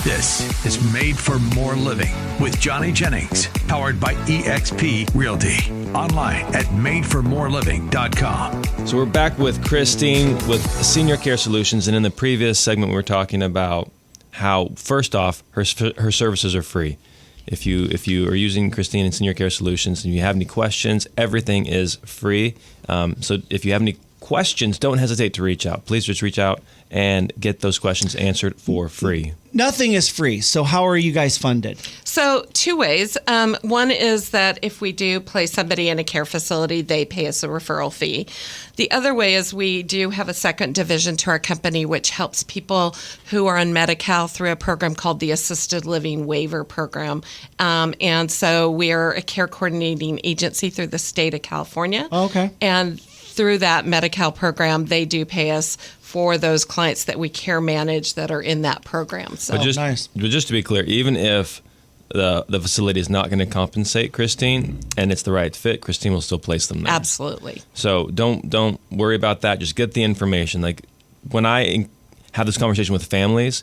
This is Made for More Living with Johnny Jennings, powered by eXp Realty. Online at madeformoreliving.com. So we're back with Christine with Senior Care Solutions, and in the previous segment we were talking about how, first off, her services are free. If you are using Christine in Senior Care Solutions and you have any questions, everything is free. So if you have any questions, don't hesitate to reach out. Please just reach out and get those questions answered for free. Nothing is free. So how are you guys funded? So 2 ways. One is that if we do place somebody in a care facility, they pay us a referral fee. The other way is we do have a second division to our company, which helps people who are on Medi-Cal through a program called the Assisted Living Waiver Program. And so we are a care coordinating agency through the state of California. Oh, okay. And through that Medi-Cal program, they do pay us for those clients that we care manage that are in that program. So But nice. just to be clear, even if the facility is not going to compensate Christine and it's the right fit, Christine will still place them there. Absolutely. So don't worry about that. Just get the information. Like when I have this conversation with families,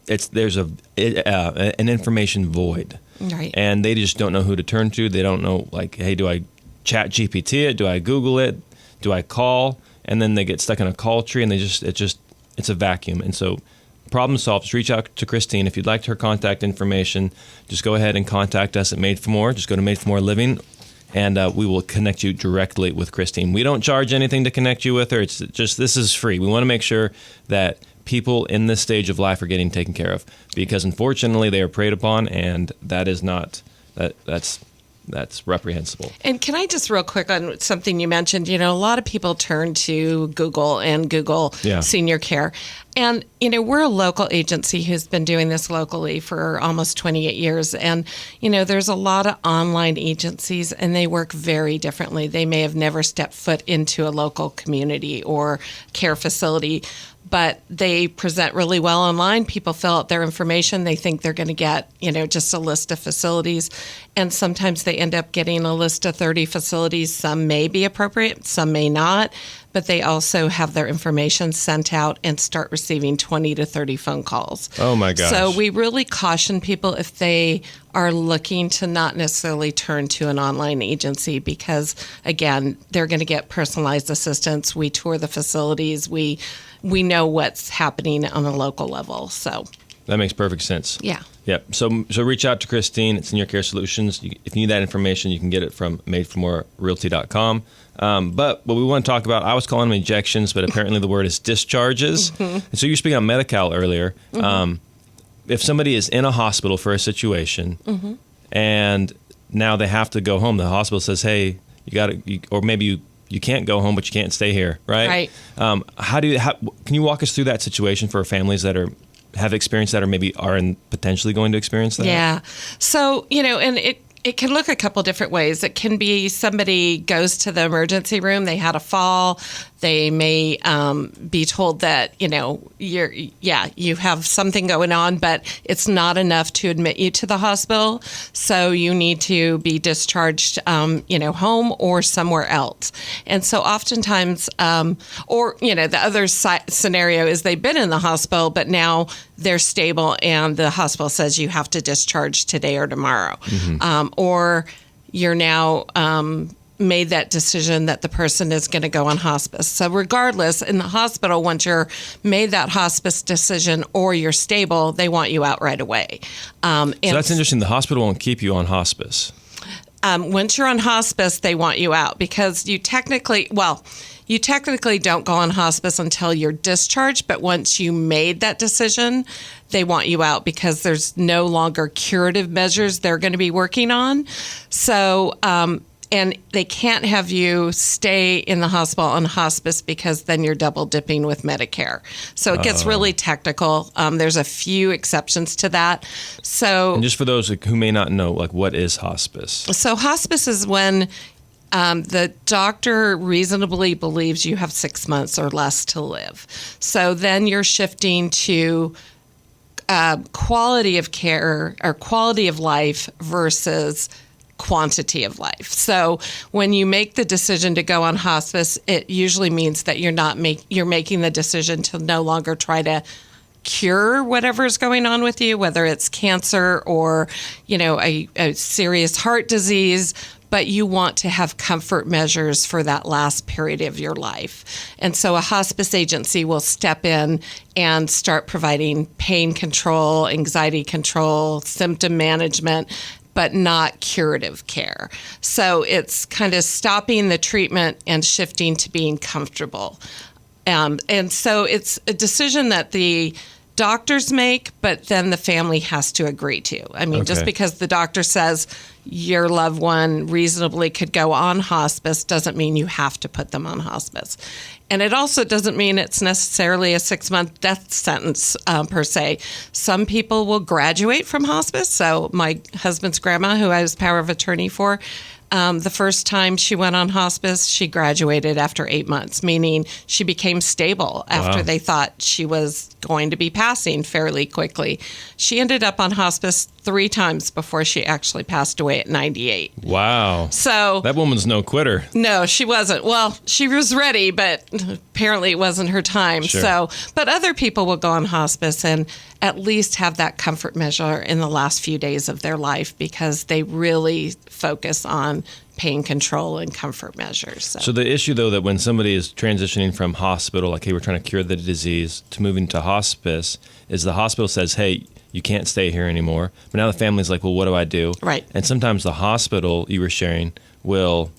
there's an information void, Right. and they just don't know who to turn to. They don't know, like, hey, do I chat GPT it? Do I Google it? Do I call? And then they get stuck in a call tree, and it's a vacuum. And so problem solved. Just reach out to Christine. If you'd like her contact information, just go ahead and contact us at Made for More. Just go to Made for More Living, and we will connect you directly with Christine. We don't charge anything to connect you with her. It's just, this is free. We want to make sure that people in this stage of life are getting taken care of, because unfortunately they are preyed upon, and that is not, that's reprehensible. And can I just real quick on something you mentioned? You know, a lot of people turn to Google and Google senior care. And, you know, we're a local agency who's been doing this locally for almost 28 years. And, you know, there's a lot of online agencies, and they work very differently. They may have never stepped foot into a local community or care facility, but they present really well online. People fill out their information. They think they're going to get, you know, just a list of facilities. And sometimes they end up getting a list of 30 facilities. Some may be appropriate, some may not. But they also have their information sent out and start receiving 20 to 30 phone calls. Oh, my gosh. So we really caution people if they are looking to not necessarily turn to an online agency, because, again, they're going to get personalized assistance. We tour the facilities. We know what's happening on a local level. So that makes perfect sense. Yeah. Yep. So reach out to Christine at Senior Care Solutions. If you need that information, you can get it from madeformorerealty.com. But what we want to talk about, I was calling them injections, but apparently the word is discharges. And so you're speaking on Medi-Cal earlier. If somebody is in a hospital for a situation and now they have to go home, the hospital says, hey, you got to, or maybe you can't go home, but you can't stay here, right? Right. Can you walk us through that situation for families that have experienced that, or maybe are potentially going to experience that? Yeah. So, you know, and it can look a couple different ways. It can be somebody goes to the emergency room, they had a fall, they may be told that, you know, you have something going on, but it's not enough to admit you to the hospital. So you need to be discharged, home or somewhere else. And so oftentimes, or, you know, the other scenario is they've been in the hospital, but now they're stable and the hospital says you have to discharge today or tomorrow. Or you're now made that decision that the person is going to go on hospice. So regardless, in the hospital, once you're made that hospice decision or you're stable, they want you out right away. So that's interesting. The hospital won't keep you on hospice. Once you're on hospice, they want you out because you technically don't go on hospice until you're discharged, but once you made that decision, they want you out because there's no longer curative measures they're going to be working on. So, and they can't have you stay in the hospital on hospice because then you're double dipping with Medicare. So it gets really technical. There's a few exceptions to that. So, and just for those who may not know, like, what is hospice? So hospice is when the doctor reasonably believes you have 6 months or less to live. So then you're shifting to quality of care or quality of life versus quantity of life. So when you make the decision to go on hospice, it usually means that you're making the decision to no longer try to cure whatever's going on with you, whether it's cancer or, a serious heart disease, but you want to have comfort measures for that last period of your life. And so a hospice agency will step in and start providing pain control, anxiety control, symptom management, but not curative care. So it's kind of stopping the treatment and shifting to being comfortable. And so it's a decision that the doctors make, but then the family has to agree to. I mean, just because the doctor says your loved one reasonably could go on hospice doesn't mean you have to put them on hospice. And it also doesn't mean it's necessarily a 6-month death sentence per se. Some people will graduate from hospice. So my husband's grandma, who I was power of attorney for, the first time she went on hospice, she graduated after 8 months, meaning she became stable after they thought she was going to be passing fairly quickly. She ended up on hospice 3 times before she actually passed away at 98. Wow. So that woman's no quitter. No, she wasn't. Well, she was ready, but apparently it wasn't her time. Sure. So, but other people will go on hospice and at least have that comfort measure in the last few days of their life because they really focus on pain control and comfort measures. So the issue, though, that when somebody is transitioning from hospital, like, hey, we're trying to cure the disease, to moving to hospice, is the hospital says, hey, you can't stay here anymore. But now the family's like, well, what do I do? Right. And sometimes the hospital, you were sharing, will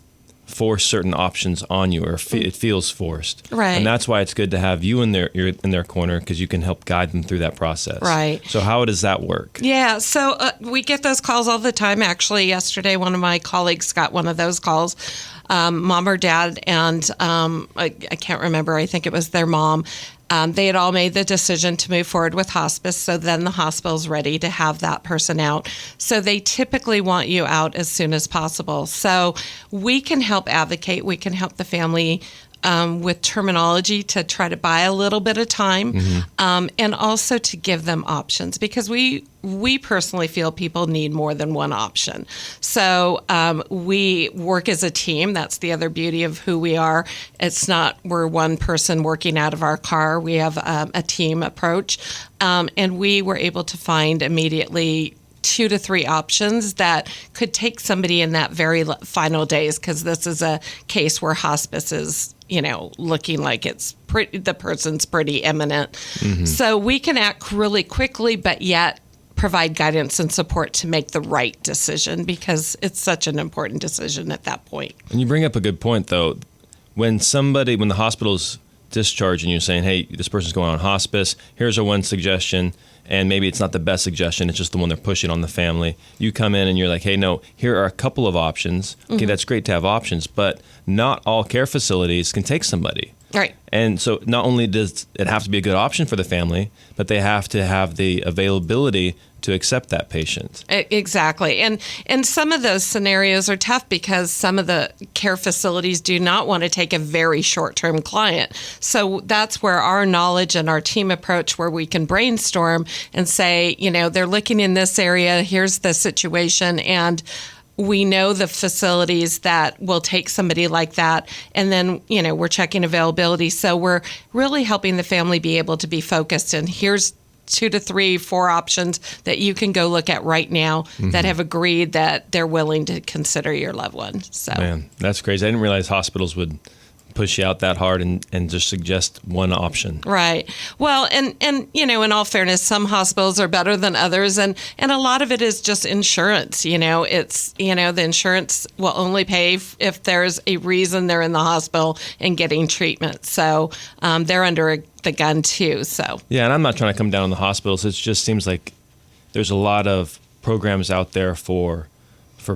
force certain options on you, or it feels forced. Right. And that's why it's good to have you in their corner, because you can help guide them through that process. Right. So how does that work? Yeah, so we get those calls all the time. Actually, yesterday, one of my colleagues got one of those calls. Mom or dad, and I can't remember, I think it was their mom. They had all made the decision to move forward with hospice, so then the hospital's ready to have that person out. So they typically want you out as soon as possible. So we can help advocate. We can help the family with terminology to try to buy a little bit of time, and also to give them options, because we personally feel people need more than one option. So we work as a team. That's the other beauty of who we are. It's not we're one person working out of our car. We have a team approach, and we were able to find immediately 2 to 3 options that could take somebody in that very final days, because this is a case where hospice is, looking like the person's pretty imminent. So we can act really quickly, but yet provide guidance and support to make the right decision, because it's such an important decision at that point. And you bring up a good point, though. When the hospital's discharging you, saying, hey, this person's going on hospice, here's our one suggestion, and maybe it's not the best suggestion, it's just the one they're pushing on the family. You come in and you're like, hey, no, here are a couple of options. Okay, that's great to have options, but not all care facilities can take somebody. Right. And so not only does it have to be a good option for the family, but they have to have the availability to accept that patient. Exactly. And some of those scenarios are tough because some of the care facilities do not want to take a very short-term client. So that's where our knowledge and our team approach, where we can brainstorm and say, they're looking in this area, here's the situation, and we know the facilities that will take somebody like that. And then, we're checking availability. So we're really helping the family be able to be focused. And here's 2 to 3, 4 options that you can go look at right now that have agreed that they're willing to consider your loved one. So, man, that's crazy. I didn't realize hospitals would push you out that hard and just suggest one option. Right. Well, and in all fairness, some hospitals are better than others, and a lot of it is just insurance. It's the insurance will only pay if there's a reason they're in the hospital and getting treatment. So they're under the gun too. So yeah, and I'm not trying to come down on the hospitals. It just seems like there's a lot of programs out there for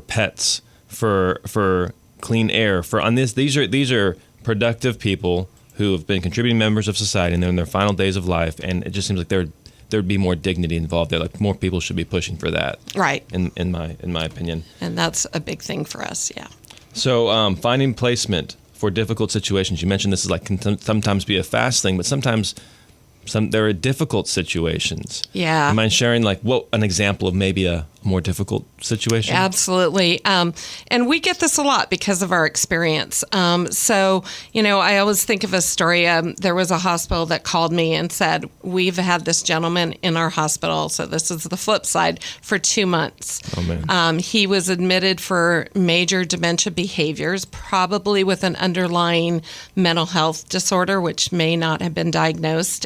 pets, for clean air, these are productive people who have been contributing members of society, and they're in their final days of life, and it just seems like there'd be more dignity involved there. Like, more people should be pushing for that. Right. In my opinion. And that's a big thing for us. Yeah. So finding placement for difficult situations. You mentioned this is can sometimes be a fast thing, but sometimes there are difficult situations. Yeah. You mind sharing an example of maybe a more difficult situation? Absolutely. And we get this a lot because of our experience. So, I always think of a story. There was a hospital that called me and said, we've had this gentleman in our hospital, so this is the flip side, for 2 months. Oh, man. He was admitted for major dementia behaviors, probably with an underlying mental health disorder, which may not have been diagnosed.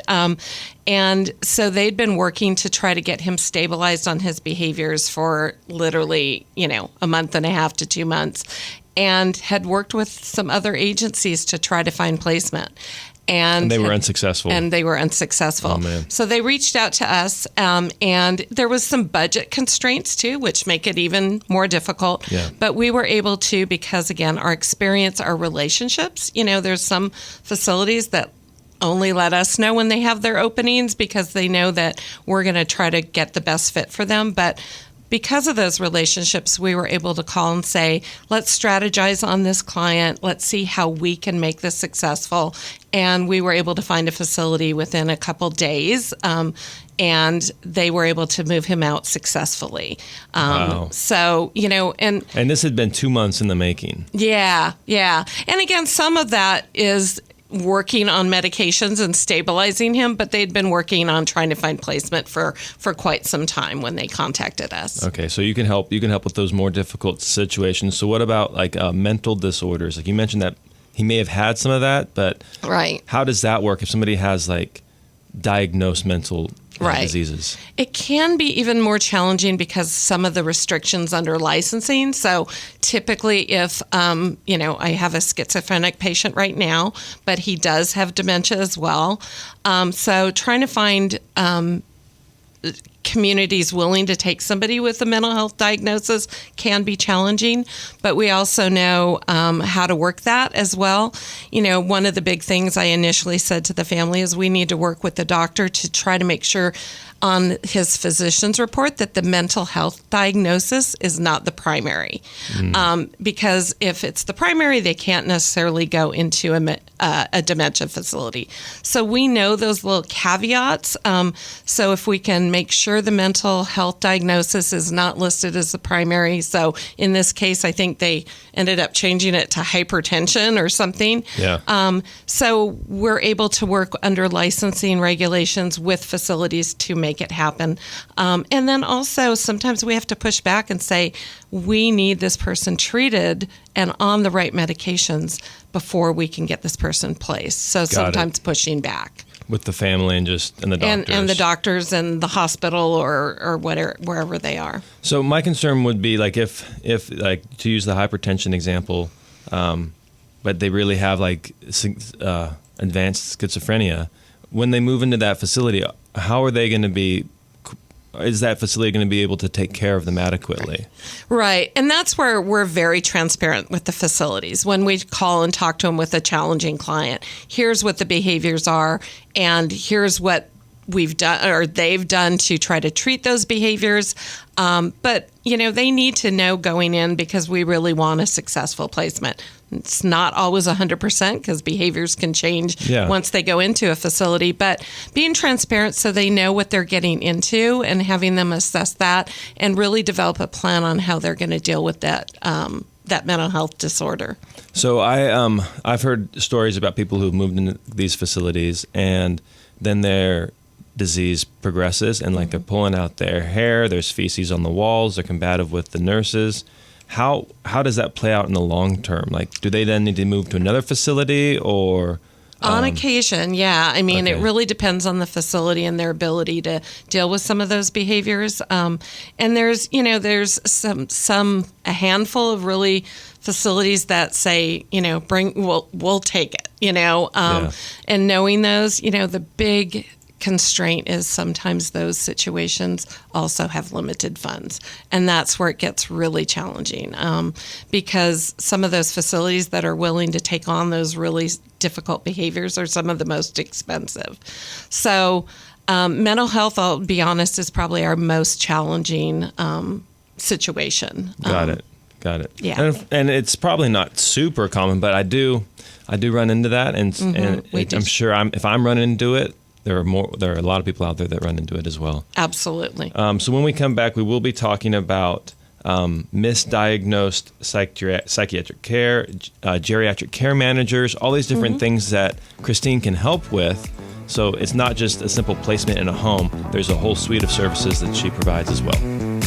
And so they'd been working to try to get him stabilized on his behaviors for literally, a month and a half to 2 months, and had worked with some other agencies to try to find placement. And they were unsuccessful. Oh, man. So they reached out to us, and there was some budget constraints too, which make it even more difficult. Yeah. But we were able to, because again, our experience, our relationships, there's some facilities that only let us know when they have their openings because they know that we're going to try to get the best fit for them. But because of those relationships, we were able to call and say, let's strategize on this client. Let's see how we can make this successful. And we were able to find a facility within a couple days, and they were able to move him out successfully. Wow. So, and this had been 2 months in the making. Yeah. And again, some of that is working on medications and stabilizing him, but they'd been working on trying to find placement for quite some time when they contacted us. Okay, so you can help with those more difficult situations. So what about like mental disorders? Like you mentioned that he may have had some of that, but right. How does that work if somebody has like diagnosed mental diseases? It can be even more challenging because some of the restrictions under licensing. So typically if, I have a schizophrenic patient right now, but he does have dementia as well. So trying to find communities willing to take somebody with a mental health diagnosis can be challenging, but we also know how to work that as well. One of the big things I initially said to the family is we need to work with the doctor to try to make sure on his physician's report that the mental health diagnosis is not the primary. Because if it's the primary, they can't necessarily go into a dementia facility. So we know those little caveats. So if we can make sure the mental health diagnosis is not listed as the primary. So in this case, I think they ended up changing it to hypertension or something. Yeah. So we're able to work under licensing regulations with facilities to make it happen. And then also sometimes we have to push back and say, we need this person treated and on the right medications before we can get this person placed. So sometimes pushing back. With the family and the doctors. And the doctors and the hospital or whatever, wherever they are. So my concern would be like if like to use the hypertension example, but they really have like advanced schizophrenia, when they move into that facility, how are they going to be? Is that facility going to be able to take care of them adequately? Right. And that's where we're very transparent with the facilities. When we call and talk to them with a challenging client, here's what the behaviors are, and here's what we've done or they've done to try to treat those behaviors. But, they need to know going in because we really want a successful placement. It's not always 100% because behaviors can change once they go into a facility, but being transparent so they know what they're getting into and having them assess that and really develop a plan on how they're going to deal with that mental health disorder. So I've heard stories about people who've moved into these facilities and then their disease progresses and like they're pulling out their hair, there's feces on the walls, they're combative with the nurses. How does that play out in the long term? Like, do they then need to move to another facility or? On occasion, yeah. I mean, Okay. It really depends on the facility and their ability to deal with some of those behaviors. And there's a handful of really facilities that say, we'll take it, and knowing those, the big constraint is sometimes those situations also have limited funds. And that's where it gets really challenging because some of those facilities that are willing to take on those really difficult behaviors are some of the most expensive. So mental health, I'll be honest, is probably our most challenging situation. Got it. Yeah. And it's probably not super common, but I do run into that. And We do. I'm sure if I'm running into it, there are a lot of people out there that run into it as well. Absolutely. So when we come back, we will be talking about misdiagnosed psychiatric care, geriatric care managers, all these different things that Christine can help with. So it's not just a simple placement in a home. There's a whole suite of services that she provides as well.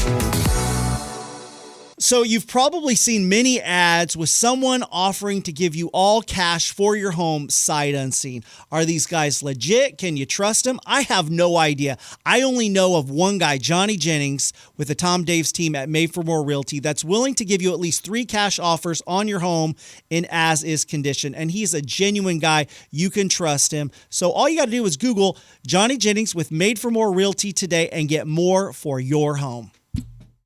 So you've probably seen many ads with someone offering to give you all cash for your home sight unseen. Are these guys legit? Can you trust them? I have no idea. I only know of one guy, Johnny Jennings, with the Tom Daves team at Made for More Realty, that's willing to give you at least 3 cash offers on your home in as-is condition. And he's a genuine guy. You can trust him. So all you got to do is Google Johnny Jennings with Made for More Realty today and get more for your home.